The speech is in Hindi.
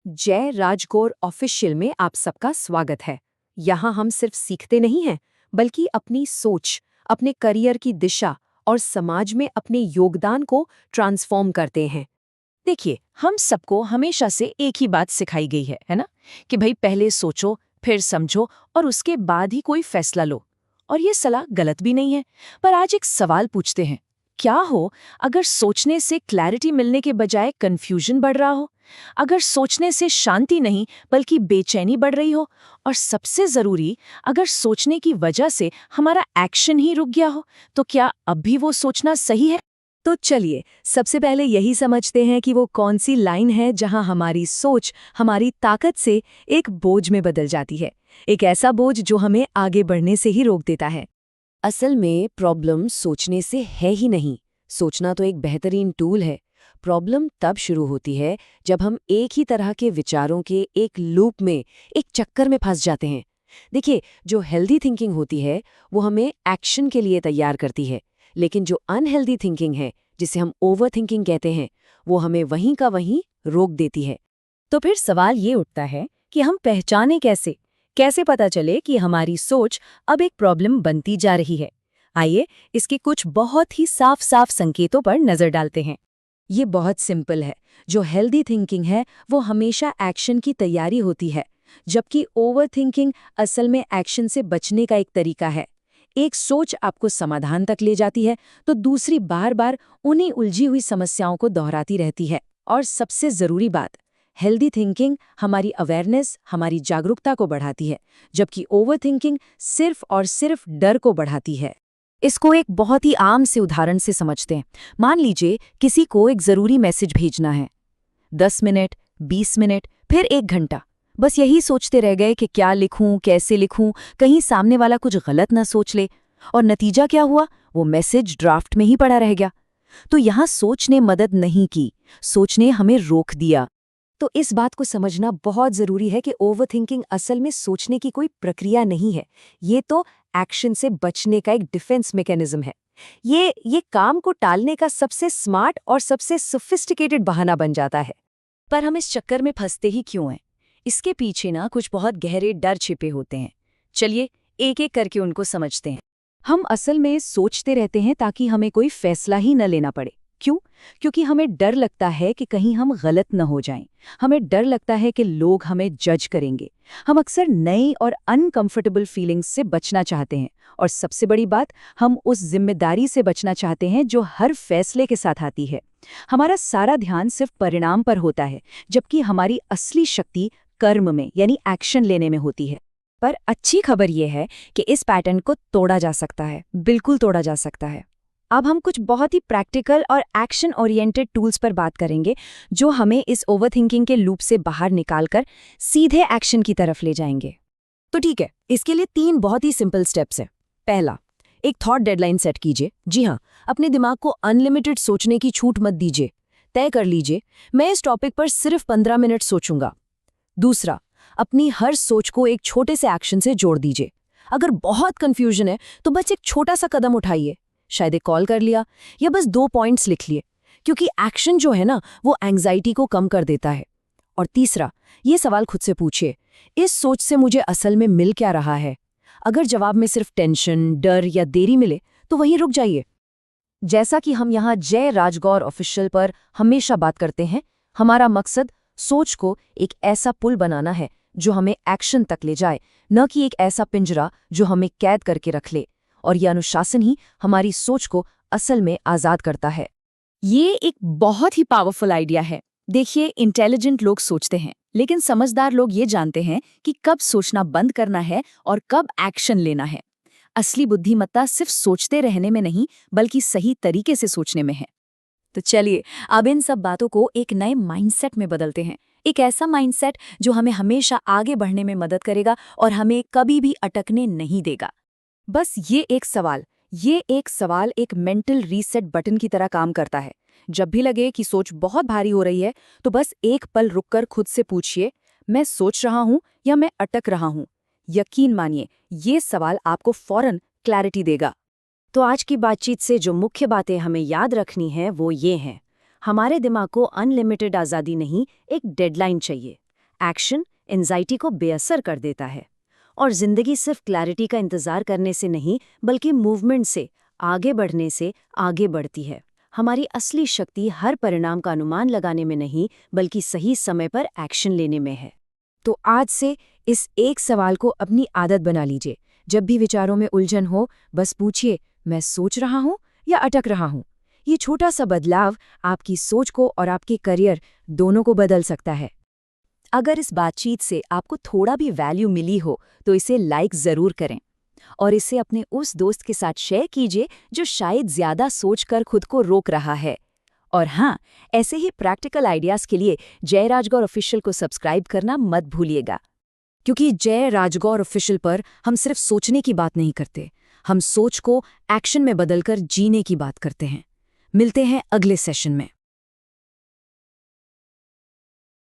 जय राजगौर ऑफिशियल में आप सबका स्वागत है। यहाँ हम सिर्फ सीखते नहीं हैं, बल्कि अपनी सोच, अपने करियर की दिशा और समाज में अपने योगदान को ट्रांसफॉर्म करते हैं। देखिए, हम सबको हमेशा से एक ही बात सिखाई गई है ना? कि भाई पहले सोचो, फिर समझो और उसके बाद ही कोई फैसला लो। और ये सलाह गलत भी नहीं है। पर आज एक सवाल पूछते हैं, क्या हो अगर सोचने से क्लैरिटी मिलने के बजाय कंफ्यूजन बढ़ रहा हो? अगर सोचने से शांति नहीं बल्कि बेचैनी बढ़ रही हो? और सबसे जरूरी, अगर सोचने की वजह से हमारा एक्शन ही रुक गया हो, तो क्या अब भी वो सोचना सही है? तो चलिए, सबसे पहले यही समझते हैं कि वो कौन सी लाइन है जहां हमारी सोच हमारी ताकत से एक बोझ में बदल जाती है। एक ऐसा बोझ जो हमें आगे बढ़ने से ही रोक देता है। असल में प्रॉब्लम सोचने से है ही नहीं। सोचना तो एक बेहतरीन टूल है। प्रॉब्लम तब शुरू होती है जब हम एक ही तरह के विचारों के एक लूप में, एक चक्कर में फंस जाते हैं। देखिए, जो हेल्दी थिंकिंग होती है वो हमें एक्शन के लिए तैयार करती है, लेकिन जो अनहेल्दी थिंकिंग है, जिसे हम ओवर थिंकिंग कहते हैं, वो हमें वहीं का वहीं रोक देती है। तो फिर सवाल ये उठता है कि हम पहचाने कैसे? कैसे पता चले कि हमारी सोच अब एक प्रॉब्लम बनती जा रही है? आइए, इसके कुछ बहुत ही साफ साफ संकेतों पर नजर डालते हैं। ये बहुत सिंपल है। जो हेल्दी थिंकिंग है वो हमेशा एक्शन की तैयारी होती है, जबकि ओवर थिंकिंग असल में एक्शन से बचने का एक तरीका है। एक सोच आपको समाधान तक ले जाती है, तो दूसरी बार बार उन्हीं उलझी हुई समस्याओं को दोहराती रहती है। और सबसे ज़रूरी बात, हेल्दी थिंकिंग हमारी अवेयरनेस, हमारी जागरूकता को बढ़ाती है, जबकि ओवर थिंकिंग सिर्फ और सिर्फ डर को बढ़ाती है। इसको एक बहुत ही आम से उदाहरण से समझते हैं। मान लीजिए किसी को एक ज़रूरी मैसेज भेजना है। 10 मिनट, 20 मिनट, फिर 1 घंटा बस यही सोचते रह गए कि क्या लिखूं, कैसे लिखूं, कहीं सामने वाला कुछ गलत ना सोच ले। और नतीजा क्या हुआ? वो मैसेज ड्राफ्ट में ही पड़ा रह गया। तो यहाँ सोच ने मदद नहीं की, सोच ने हमें रोक दिया। तो इस बात को समझना बहुत ज़रूरी है कि ओवरथिंकिंग असल में सोचने की कोई प्रक्रिया नहीं है। ये तो एक्शन से बचने का एक डिफेंस मैकेनिज्म है। ये काम को टालने का सबसे स्मार्ट और सबसे सोफिस्टिकेटेड बहाना बन जाता है। पर हम इस चक्कर में फंसते ही क्यों हैं? इसके पीछे ना कुछ बहुत गहरे डर छिपे होते हैं। चलिए एक एक करके उनको समझते हैं। हम असल में सोचते रहते हैं ताकि हमें कोई फैसला ही न लेना पड़े। क्यों? क्योंकि हमें डर लगता है कि कहीं हम गलत न हो जाएं। हमें डर लगता है कि लोग हमें जज करेंगे। हम अक्सर नई और अनकंफर्टेबल फीलिंग्स से बचना चाहते हैं। और सबसे बड़ी बात, हम उस जिम्मेदारी से बचना चाहते हैं जो हर फैसले के साथ आती है। हमारा सारा ध्यान सिर्फ परिणाम पर होता है, जबकि हमारी असली शक्ति कर्म में यानी एक्शन लेने में होती है। पर अच्छी खबर यह है कि इस पैटर्न को तोड़ा जा सकता है, बिल्कुल तोड़ा जा सकता है। अब हम कुछ बहुत ही प्रैक्टिकल और एक्शन ओरिएंटेड टूल्स पर बात करेंगे, जो हमें इस ओवरथिंकिंग के लूप से बाहर निकालकर सीधे एक्शन की तरफ ले जाएंगे। तो ठीक है, इसके लिए 3 बहुत ही सिंपल स्टेप्स हैं। पहला, एक थॉट डेडलाइन सेट कीजिए। जी हाँ, अपने दिमाग को अनलिमिटेड सोचने की छूट मत दीजिए। तय कर लीजिए, मैं इस टॉपिक पर सिर्फ 15 मिनट सोचूंगा। दूसरा, अपनी हर सोच को एक छोटे से एक्शन से जोड़ दीजिए। अगर बहुत कंफ्यूजन है तो बस एक छोटा सा कदम उठाइए, शायद एक कॉल कर लिया या बस 2 पॉइंट्स लिख लिए, क्योंकि एक्शन जो है ना, वो एंग्जाइटी को कम कर देता है। और तीसरा, ये सवाल खुद से पूछिए, इस सोच से मुझे असल में मिल क्या रहा है? अगर जवाब में सिर्फ टेंशन, डर या देरी मिले तो वहीं रुक जाइए। जैसा कि हम यहाँ जय राजगौर ऑफिशियल पर हमेशा बात करते हैं, हमारा मकसद सोच को एक ऐसा पुल बनाना है जो हमें एक्शन तक ले जाए, न कि एक ऐसा पिंजरा जो हमें कैद करके रख ले। और यह अनुशासन ही हमारी सोच को असल में आज़ाद करता है। ये एक बहुत ही पावरफुल आइडिया है। देखिए, इंटेलिजेंट लोग सोचते हैं, लेकिन समझदार लोग ये जानते हैं कि कब सोचना बंद करना है और कब एक्शन लेना है। असली बुद्धिमत्ता सिर्फ सोचते रहने में नहीं, बल्कि सही तरीके से सोचने में है। तो चलिए, अब इन सब बातों को एक नए माइंडसेट में बदलते हैं। एक ऐसा माइंडसेट जो हमें हमेशा आगे बढ़ने में मदद करेगा और हमें कभी भी अटकने नहीं देगा। बस ये एक सवाल एक मेंटल रीसेट बटन की तरह काम करता है। जब भी लगे कि सोच बहुत भारी हो रही है, तो बस एक पल रुककर खुद से पूछिए, मैं सोच रहा हूँ या मैं अटक रहा हूँ? यकीन मानिए, ये सवाल आपको फौरन क्लैरिटी देगा। तो आज की बातचीत से जो मुख्य बातें हमें याद रखनी हैं वो ये हैं। हमारे दिमाग को अनलिमिटेड आज़ादी नहीं, एक डेडलाइन चाहिए। एक्शन एंजाइटी को बेअसर कर देता है और जिंदगी सिर्फ क्लैरिटी का इंतजार करने से नहीं बल्कि मूवमेंट से, आगे बढ़ने से आगे बढ़ती है। हमारी असली शक्ति हर परिणाम का अनुमान लगाने में नहीं बल्कि सही समय पर एक्शन लेने में है। तो आज से इस एक सवाल को अपनी आदत बना लीजिए। जब भी विचारों में उलझन हो, बस पूछिए, मैं सोच रहा हूँ या अटक रहा हूँ। ये छोटा सा बदलाव आपकी सोच को और आपके करियर दोनों को बदल सकता है। अगर इस बातचीत से आपको थोड़ा भी वैल्यू मिली हो तो इसे लाइक ज़रूर करें और इसे अपने उस दोस्त के साथ शेयर कीजिए जो शायद ज़्यादा सोचकर खुद को रोक रहा है। और हाँ, ऐसे ही प्रैक्टिकल आइडियाज़ के लिए जय राजगौर ऑफिशियल को सब्सक्राइब करना मत भूलिएगा, क्योंकि जय राजगौर ऑफिशियल पर हम सिर्फ सोचने की बात नहीं करते, हम सोच को एक्शन में बदलकर जीने की बात करते हैं। मिलते हैं अगले सेशन में।